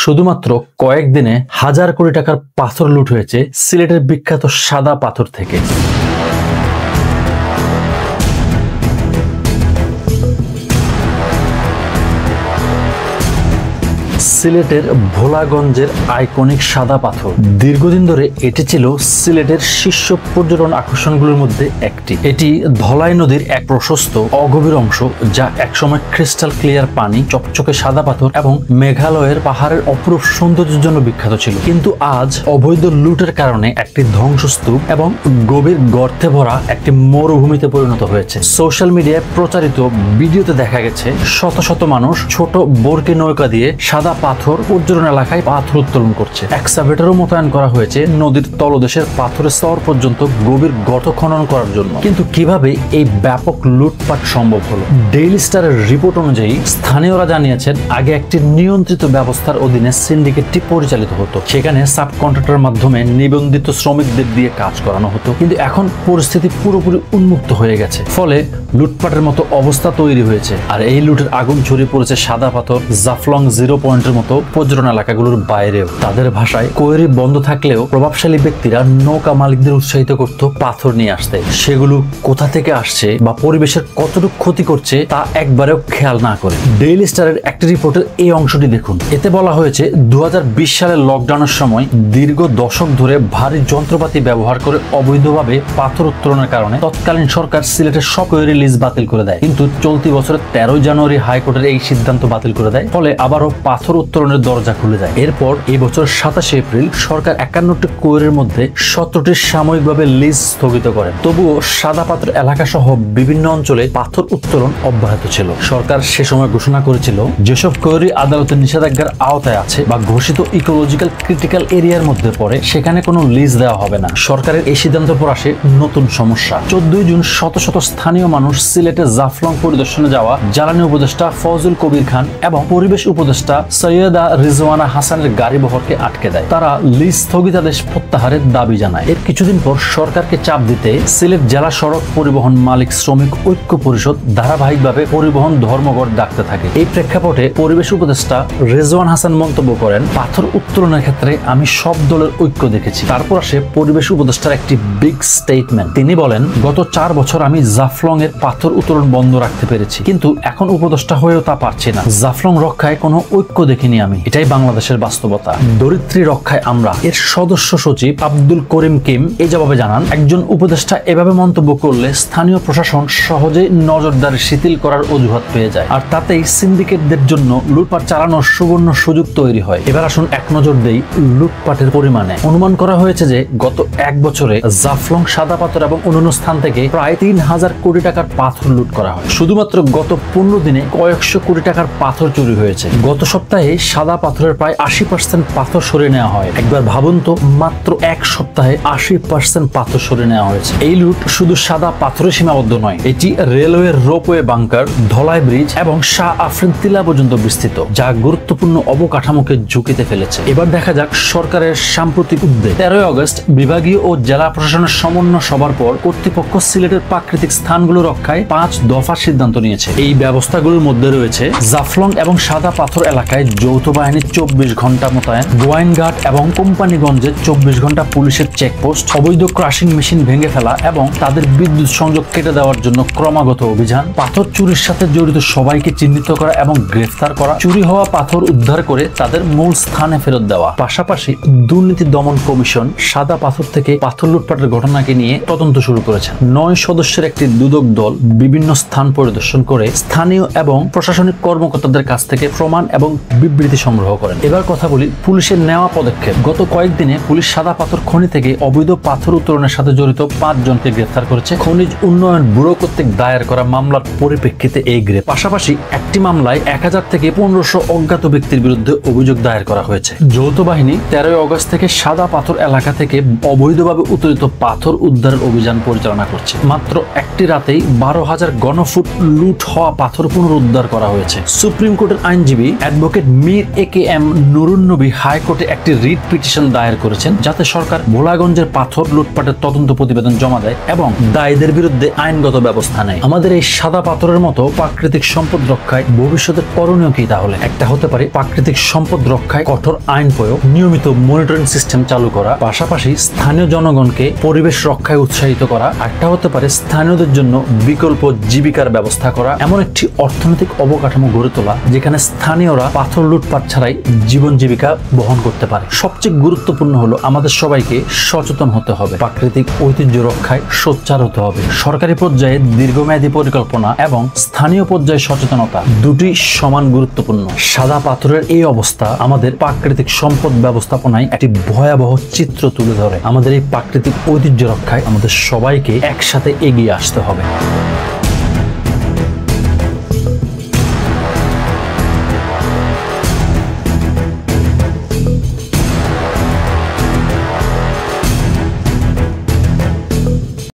শুধুমাত্র কয়েকদিনে হাজার কোটি টাকার পাথর লুট হয়েছে সিলেটের বিখ্যাত সাদা পাথর থেকে। সিলেটের ভোলাগঞ্জের আইকনিক সাদা পাথর। দীর্ঘদিন ধরে এটি ছিল সিলেটের শীর্ষ পর্যটন আকর্ষণগুলোর মধ্যে একটি। এটি ধলাই নদীর এক প্রশস্ত অগভীর অংশ, যা একসময় ক্রিস্টাল ক্লিয়ার পানি, চকচকে সাদা পাথর এবং মেঘালয়ের পাহাড়ের অপরূপ সৌন্দর্যের জন্য বিখ্যাত ছিল। কিন্তু আজ অবৈধ লুটের কারণে একটি ধ্বংসস্তূপ এবং গভীর গর্তে ভরা একটি মরুভূমিতে পরিণত হয়েছে। সোশ্যাল মিডিয়ায় প্রচারিত ভিডিওতে দেখা গেছে শত শত মানুষ ছোট বরকি নৌকা দিয়ে সাদা পাথর পর্যটন এলাকায় পাথর উত্তোলন করছে। এক্সাভেটরও মোতায়েন করা হয়েছে নদীর তলদেশের পাথরের স্তর পর্যন্ত গভীর গর্ত খনন করার জন্য। কিন্তু কিভাবে এই ব্যাপক লুটপাট সম্ভব হলো? ডেইলি স্টারের রিপোর্ট অনুযায়ী স্থানীয়রা জানিয়েছেন, আগে একটি নিয়ন্ত্রিত ব্যবস্থার অধীনে সিন্ডিকেটটি পরিচালিত হতো। সেখানে সাব কন্ট্রাক্টরের মাধ্যমে নিবন্ধিত শ্রমিকদের দিয়ে কাজ করানো হতো। কিন্তু এখন পরিস্থিতি পুরোপুরি উন্মুক্ত হয়ে গেছে, ফলে লুটপাটের মতো অবস্থা তৈরি হয়েছে। আর এই লুটের আগুন ছড়িয়ে পড়েছে সাদা পাথর, জাফলং জিরো পয়েন্টের মতো পর্যটন এলাকাগুলোর বাইরেও। তাদের ভাষায়, কোয়েরি বন্ধ থাকলেও প্রভাবশালী ব্যক্তিরা নৌকা মালিকদের উৎসাহিত করত পাথর নিয়ে আসতে। সেগুলো কোথা থেকে আসছে বা পরিবেশের কতটুকু ক্ষতি করছে তা একবারেও খেয়াল না করে। ডেইলি স্টারের একটি রিপোর্টের এই অংশটি দেখুন। এতে বলা হয়েছে, 2020 সালের লকডাউনের সময় দীর্ঘ দশক ধরে ভারী যন্ত্রপাতি ব্যবহার করে অবৈধভাবে পাথর উত্তোলনের কারণে তৎকালীন সরকার সিলেটের সব কোয়েরি লিজ বাতিল করে দেয়। কিন্তু চলতি বছরের 13 জানুয়ারি হাইকোর্টের এই সিদ্ধান্ত বাতিল করে দেয়, ফলে আবারও পাথর উত্তোলনের দরজা খুলে যায়। এরপর এই বছর 27 এপ্রিল সরকার 51টি কোয়েরির মধ্যে 17টি সাময়িকভাবে লিজ স্থগিত করেন। তবুও সাদা পাথর এলাকা সহ বিভিন্ন অঞ্চলে পাথর উত্তোলন অব্যাহত ছিল। সরকার সে সময় ঘোষণা করেছিল, যেসব কোয়েরি আদালতের নিষেধাজ্ঞার আওতায় আছে বা ঘোষিত ইকোলজিক্যাল ক্রিটিক্যাল এরিয়ার মধ্যে পড়ে, সেখানে কোনো লিজ দেওয়া হবে না। সরকারের এই সিদ্ধান্তের পর আসে নতুন সমস্যা। 14 জুন শত শত স্থানীয় মানুষ সিলেটের জাফলং পরিদর্শনে যাওয়া জ্বালানি উপদেষ্টা ফজল কবির খান এবং পরিবেশ উপদেষ্টা সৈয়দা রিজওয়ানা হাসানের গাড়ি বহরকে আটকে দেয়। তারা লিজ স্থগিতাদেশ প্রত্যাহারের দাবি জানায়। এর কিছুদিন পর সরকারকে চাপ দিতে সিলেট জেলা সড়ক পরিবহন মালিক শ্রমিক ঐক্য পরিষদ ধারাবাহিকভাবে পরিবহন ধর্মঘট ডাকতে থাকে। এই প্রেক্ষাপটে পরিবেশ উপদেষ্টা রেজওয়ান হাসান মন্তব্য করেন, পাথর উত্তোলনের ক্ষেত্রে আমি সব দলের ঐক্য দেখেছি। তারপর আসে পরিবেশ উপদেষ্টার একটি বিগ স্টেটমেন্ট। তিনি বলেন, গত 4 বছর আমি জাফলং এর পাথর উত্তোলন বন্ধ রাখতে পেরেছি, কিন্তু এখন উপদেষ্টা হয়েও তা পারছি না। জাফলং রক্ষায় কোনো ঐক্য দেখিনি আমি। এটাই বাংলাদেশের বাস্তবতা। দরিদ্রী রক্ষায় আমরা। এর সদস্য সচিব আব্দুল করিম কিম এই জবাবে জানান, একজন উপদেষ্টা এভাবে মন্তব্য করলে স্থানীয় প্রশাসন সহজেই নজরদারি শিথিল করার অজুহাত পেয়ে যায়, আর তাতেই সিন্ডিকেটদের জন্য লুটপাট চালানোর সুবর্ণ সুযোগ তৈরি হয়। এবার আসুন এক নজর দেই লুটপাটের পরিমাণে। অনুমান করা হয়েছে যে গত 1 বছরে জাফলং সাদা পাথর এবং অন্যান্য স্থান থেকে প্রায় 3000 কোটি টাকার পাথর লুট করা হয়। শুধুমাত্র গত 15 দিনে কয়েকশো কোটি টাকার পাথর চুরি হয়েছে। গত সপ্তাহে সাদা পাথরের প্রায় 80% পাথর সরিয়ে নেওয়া হয়। একবার ভাবুন তো, মাত্র 1 সপ্তাহে 80% পাথর সরিয়ে নেওয়া হয়েছে। এই লুট শুধু সাদা পাথরে সীমাবদ্ধ নয়, এটি railway ropeway bunker, Dholai bridge এবং শাহ আফরিন টিলা পর্যন্ত বিস্তৃত, যা গুরুত্বপূর্ণ অবকাঠামোকে ঝুঁকিতে ফেলেছে। এবার দেখা যাক সরকারের সাম্প্রতিক উদ্যোগ। 13 আগস্ট বিভাগীয় ও জেলা প্রশাসনের সমন্বয় সভার পর কর্তৃপক্ষ সিলেটের প্রাকৃতিক স্থানগুলো রক্ষায় 5 দফা সিদ্ধান্ত নিয়েছে। এই ব্যবস্থাগুলোর মধ্যে রয়েছে জাফলং এবং সাদা পাথর এলাকায় যৌথ বাহিনী 24 ঘন্টা মোতায়েন, গোয়াইনঘাট এবং কোম্পানিগঞ্জে 24 ঘন্টা পুলিশের চেকপোস্ট, অবৈধ ক্রাশিং মেশিন ভেঙে ফেলা এবং তাদের বিদ্যুৎ সংযোগ কেটে দেওয়ার জন্য ক্রমাগত অভিযান, পাথর চুরির সাথে জড়িত সবাইকে চিহ্নিত করা এবং গ্রেফতার করা, চুরি হওয়া পাথর উদ্ধার করে তাদের মূল স্থানে ফেরত দেওয়া। পাশাপাশি দুর্নীতি দমন কমিশন সাদা পাথর থেকে পাথর লুটপাটের ঘটনাকে নিয়ে তদন্ত শুরু করেছেন। 9 সদস্যের একটি দুদক দল বিভিন্ন স্থান পরিদর্শন করে স্থানীয় এবং প্রশাসনিক কর্মকর্তাদের কাছ থেকে প্রমাণ এবং বিবৃতি সংগ্রহ করেন। এবার কথা বলি পুলিশের নেওয়া পদক্ষেপ। গত কয়েকদিনে পুলিশ সাদা পাথর খনি থেকে অবৈধ পাথর উত্তোলনের সাথে জড়িত 5 জনকে গ্রেফতার করেছে। খনিজ উন্নয়ন ব্যুরো কর্তৃক দায়ের করা মামলার পরিপ্রেক্ষিতে এই গ্রেফতার। পাশাপাশি একটি মামলায় 1000 থেকে 1500 অজ্ঞাত ব্যক্তির বিরুদ্ধে অভিযোগ দায়ের করা হয়েছে। যৌথ বাহিনী 13 আগস্ট থেকে সাদা পাথর এলাকা থেকে অবৈধভাবে উত্তোলিত পাথর উদ্ধারের অভিযান পরিচালনা করছে। মাত্র একটি রাতেই 12,000 ঘনফুট লুট হওয়া পাথর পুনরুদ্ধার করা হয়েছে। সুপ্রিম কোর্টের আইনজীবী অ্যাডভোকেট মীর AKM নুরুন নবী হাইকোর্টে একটি রিট পিটিশন দায়ের করেছেন যাতে সরকার ভোলাগঞ্জের পাথর লুটপাটের তদন্ত প্রতিবেদন জমা দেয় এবং দায়ীদের বিরুদ্ধে আইনগত ব্যবস্থা নেয়। আমাদের এই সাদা পাথরের মতো প্রাকৃতিক সম্পদ রক্ষায় ভবিষ্যতের করণীয় কি তাহলে? একটা হতে পারে প্রাকৃতিক সম্পদ রক্ষায় কঠোর আইন প্রয়োগ, নিয়মিত মনিটরিং সিস্টেম চালু করা, পাশাপাশি স্থানীয় জনগণকে পরিবেশ রক্ষায় উৎসাহিত করা। একটা হতে পারে স্থানীয়দের জন্য বিকল্প জীবিকার ব্যবস্থা করা, এমন একটি অর্থনৈতিক অবকাঠামো গড়ে তোলা যেখানে স্থানীয়রা পাথর লুটপাট ছাড়াই জীবন জীবিকা বহন করতে পারে। সবচেয়ে গুরুত্বপূর্ণ হলো আমাদের সবাইকে সচেতন হতে হবে, প্রাকৃতিক ঐতিহ্য রক্ষায় সোচ্চার হতে হবে। সরকারি পর্যায়ে দীর্ঘমেয়াদী পরিকল্পনা এবং স্থানীয় পর্যায়ে সচেতনতা দুটি সমান গুরুত্বপূর্ণ। সাদা পাথরের এই অবস্থা আমাদের প্রাকৃতিক সম্পদ ব্যবস্থাপনায় একটি ভয়াবহ চিত্র তুলে ধরে। আমাদের এই প্রাকৃতিক ঐতিহ্য রক্ষায় আমাদের সবাইকে একসাথে এগিয়ে আসতে হবে।